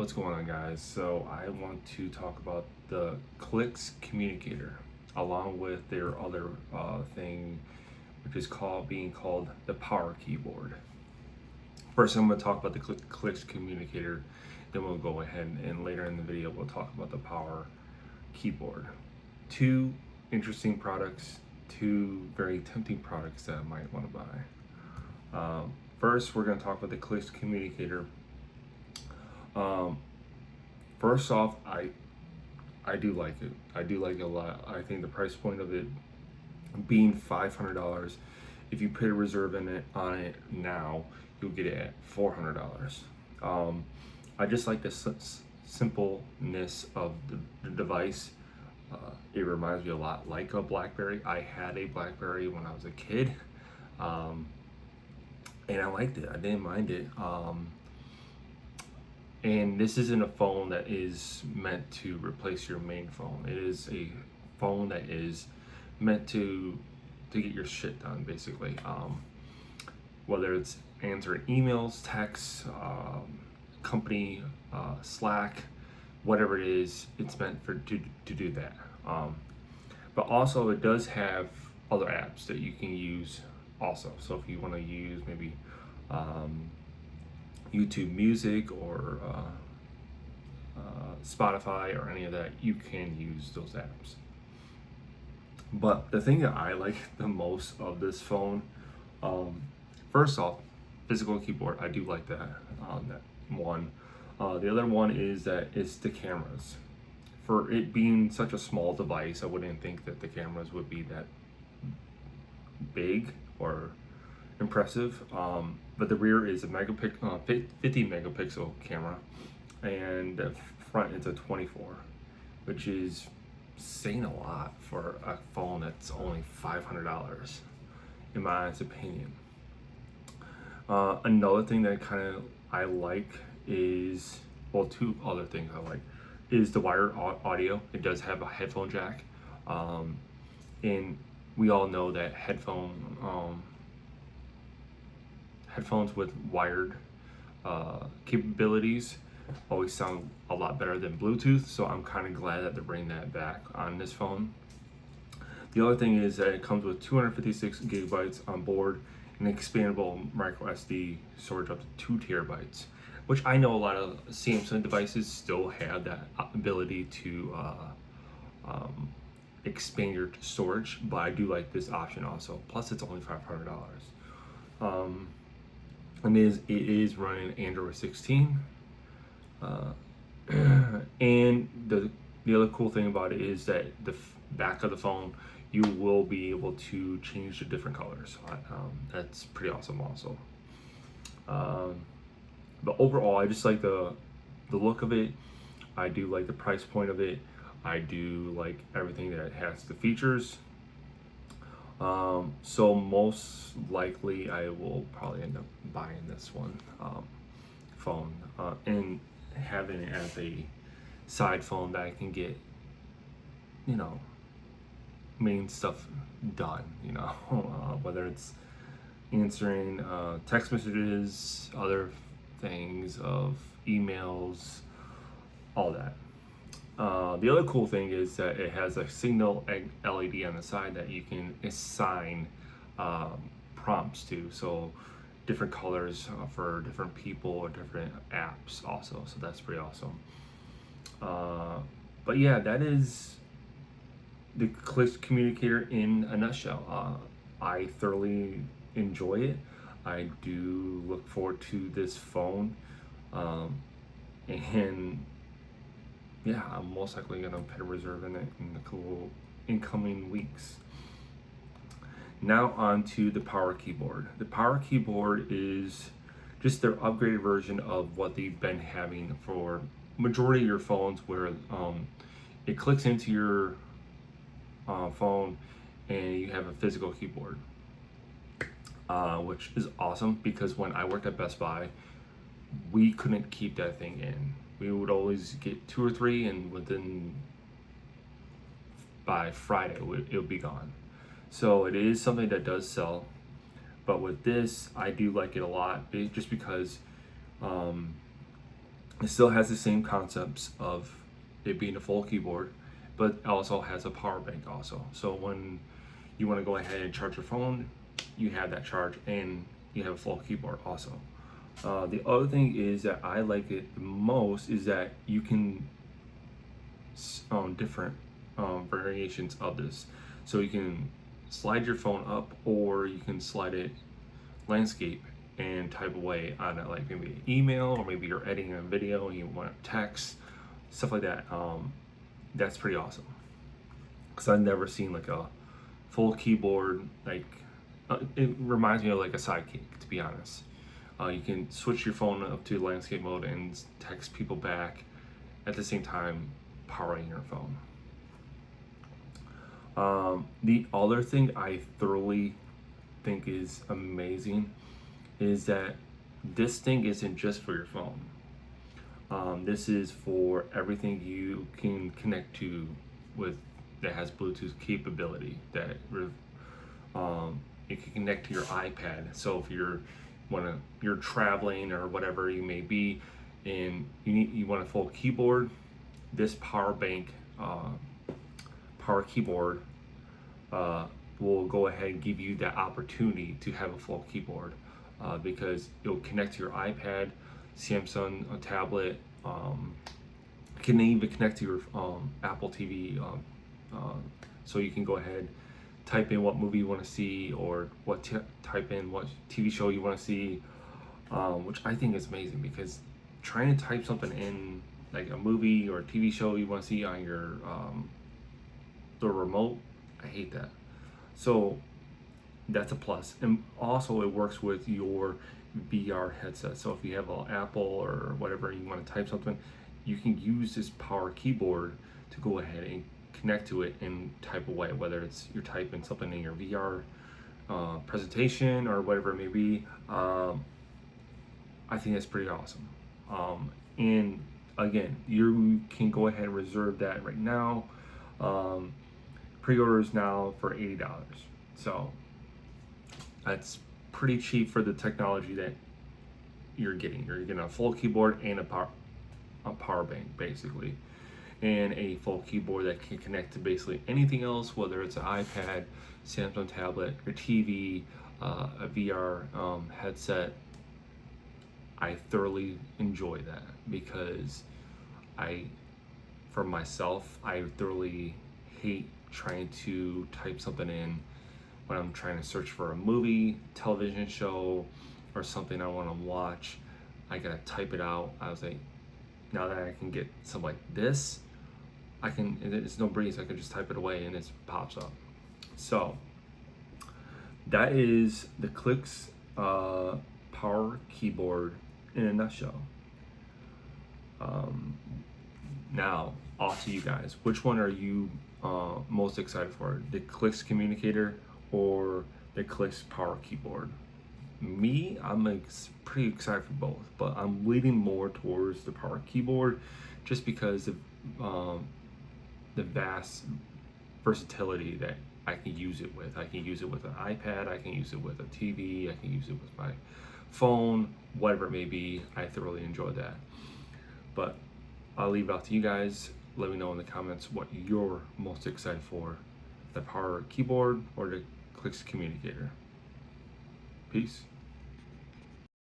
What's going on, guys? So I want to talk about the Clicks communicator along with their other thing, which is being called the power keyboard. First, I'm going to talk about the Clicks communicator, then we'll go ahead and later in the video we'll talk about the power keyboard. Two interesting products, two very tempting products that I might want to buy. First, we're going to talk about the Clicks communicator. First off, I do like it. I do like it a lot. I think the price point of it being $500, if you put a reserve on it now, you'll get it at $400. I just like the simpleness of the device. It reminds me a lot like a BlackBerry. I had a BlackBerry when I was a kid, and I liked it. I didn't mind it. And this isn't a phone that is meant to replace your main phone. It is a phone that is meant to get your shit done, basically. Whether it's answering emails, texts, company, Slack, whatever it is, it's meant to do that. But also it does have other apps that you can use also. So if you want to use maybe YouTube Music or Spotify or any of that, you can use those apps. But the thing that I like the most of this phone, first off, physical keyboard. I do like that one. The other one is that it's the cameras. For it being such a small device, I wouldn't think that the cameras would be that big or impressive. But the rear is a 50 megapixel camera, and the front is a 24, which is saying a lot for a phone that's only $500, in my honest opinion. Another thing that I like is, well, two other things I like is the wired audio. It does have a headphone jack, and we all know that headphones with wired capabilities always sound a lot better than Bluetooth, so I'm kind of glad that they're bringing that back on this phone. The other thing is that it comes with 256 gigabytes on board and expandable micro SD storage up to 2 terabytes, which I know a lot of Samsung devices still have that ability to expand your storage, but I do like this option also. Plus, it's only $500. And it is running Android 16. And the other cool thing about it is that the back of the phone, you will be able to change to different colors. That's pretty awesome also. But overall, I just like the look of it. I do like the price point of it. I do like everything that it has, the features. So most likely I will probably end up buying this phone and having it as a side phone that I can get, main stuff done, whether it's answering text messages, other things of emails, all that. The other cool thing is that it has a signal LED on the side that you can assign prompts to, so different colors for different people or different apps also, so that's pretty awesome. But yeah, that is the Clicks communicator in a nutshell. I thoroughly enjoy it. I do look forward to this phone, and yeah, I'm most likely gonna put a reserve in it in the incoming weeks. Now on to the power keyboard. The power keyboard is just their upgraded version of what they've been having for majority of your phones, where it clicks into your phone and you have a physical keyboard, which is awesome because when I worked at Best Buy, we couldn't keep that thing in. We would always get 2 or 3, and by Friday it would be gone. So it is something that does sell, but with this, I do like it a lot, just because It still has the same concepts of it being a full keyboard, but also has a power bank also. So when you want to go ahead and charge your phone, you have that charge and you have a full keyboard also. The other thing is that I like it the most is that you can different variations of this. So you can slide your phone up, or you can slide it landscape and type away on it, like maybe an email, or maybe you're editing a video and you want text, stuff like that. That's pretty awesome because I've never seen like a full keyboard. Like it reminds me of like a sidekick, to be honest. You can switch your phone up to landscape mode and text people back at the same time powering your phone. The other thing I thoroughly think is amazing is that this thing isn't just for your phone. This is for everything you can connect to with that has Bluetooth capability. That it can connect to your iPad. So if you're traveling or whatever you may be, and you want a full keyboard, this power bank power keyboard will go ahead and give you that opportunity to have a full keyboard because it'll connect to your iPad, Samsung tablet, can even connect to your Apple TV, so you can go ahead, type in what movie you want to see, or type in what TV show you want to see, which I think is amazing because trying to type something in like a movie or a TV show you want to see on your the remote, I hate that. So that's a plus. And also it works with your VR headset. So if you have an Apple or whatever, you want to type something, you can use this power keyboard to go ahead and connect to it and type away, whether it's you're typing something in your VR presentation or whatever it may be. I think that's pretty awesome. And again, you can go ahead and reserve that right now. Pre-orders now for $80. So that's pretty cheap for the technology that you're getting. You're getting a full keyboard and a power bank basically, and a full keyboard that can connect to basically anything else, whether it's an iPad, Samsung tablet, your TV, a VR headset. I thoroughly enjoy that because for myself, I thoroughly hate trying to type something in when I'm trying to search for a movie, television show, or something I want to watch. I gotta type it out. I was like, now that I can get something like this, it's no breeze. I can just type it away and it pops up. So that is the Clicks power keyboard in a nutshell. Now, off to you guys. Which one are you most excited for? The Clicks communicator or the Clicks power keyboard? Me, I'm pretty excited for both, but I'm leaning more towards the power keyboard just because of the vast versatility that I can use it with. I can use it with an iPad, I can use it with a TV, I can use it with my phone, whatever it may be. I thoroughly enjoy that. But I'll leave it out to you guys. Let me know in the comments what you're most excited for, the power keyboard or the Clicks communicator. Peace.